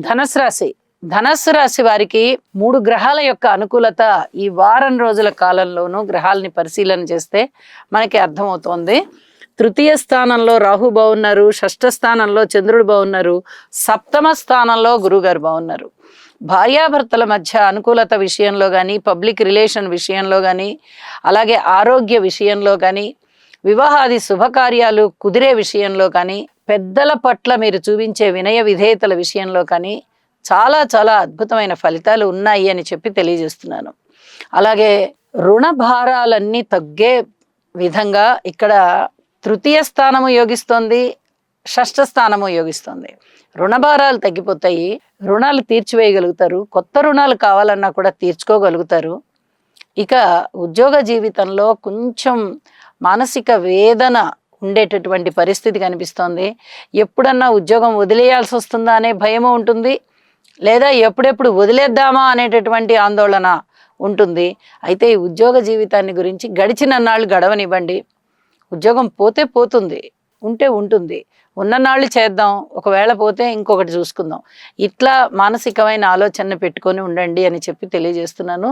ధనుసు రాశి. ధనస్సు రాశి వారికి 3 గ్రహాల యొక్క అనుకూలత ఈ వారం రోజుల కాలంలోనూ గ్రహాలని పరిశీలన చేస్తే మనకి అర్థమవుతోంది. తృతీయ స్థానంలో రాహు బాగున్నారు, షష్ఠ స్థానంలో చంద్రుడు బాగున్నారు, సప్తమ స్థానంలో గురుగారు బాగున్నారు. భార్యాభర్తల మధ్య అనుకూలత విషయంలో కానీ, పబ్లిక్ రిలేషన్ విషయంలో కానీ, అలాగే ఆరోగ్య విషయంలో కానీ, వివాహాది శుభకార్యాలు కుదిరే విషయంలో కానీ, పెద్దల పట్ల మీరు చూపించే వినయ విధేయతల విషయంలో కానీ చాలా చాలా అద్భుతమైన ఫలితాలు ఉన్నాయి అని చెప్పి తెలియజేస్తున్నాను. అలాగే రుణ భారాలన్నీ తగ్గే విధంగా ఇక్కడ తృతీయ స్థానము యోగిస్తోంది, షష్ఠ స్థానము యోగిస్తోంది. రుణ భారాలు తగ్గిపోతాయి, రుణాలు తీర్చివేయగలుగుతారు, కొత్త రుణాలు కావాలన్నా కూడా తీర్చుకోగలుగుతారు. ఇక ఉద్యోగ జీవితంలో కొంచెం మానసిక వేదన ఉండేటటువంటి పరిస్థితి కనిపిస్తోంది. ఎప్పుడన్నా ఉద్యోగం వదిలేయాల్సి వస్తుందా అనే భయము ఉంటుంది, లేదా ఎప్పుడెప్పుడు వదిలేద్దామా అనేటటువంటి ఆందోళన ఉంటుంది. అయితే ఈ ఉద్యోగ జీవితాన్ని గురించి గడిచిన నాళ్ళు గడవనివ్వండి. ఉద్యోగం పోతే పోతుంది, ఉంటే ఉంటుంది, ఉన్ననాళ్ళు చేద్దాం, ఒకవేళ పోతే ఇంకొకటి చూసుకుందాం. ఇట్లా మానసికమైన ఆలోచన పెట్టుకొని ఉండండి అని చెప్పి తెలియజేస్తున్నాను.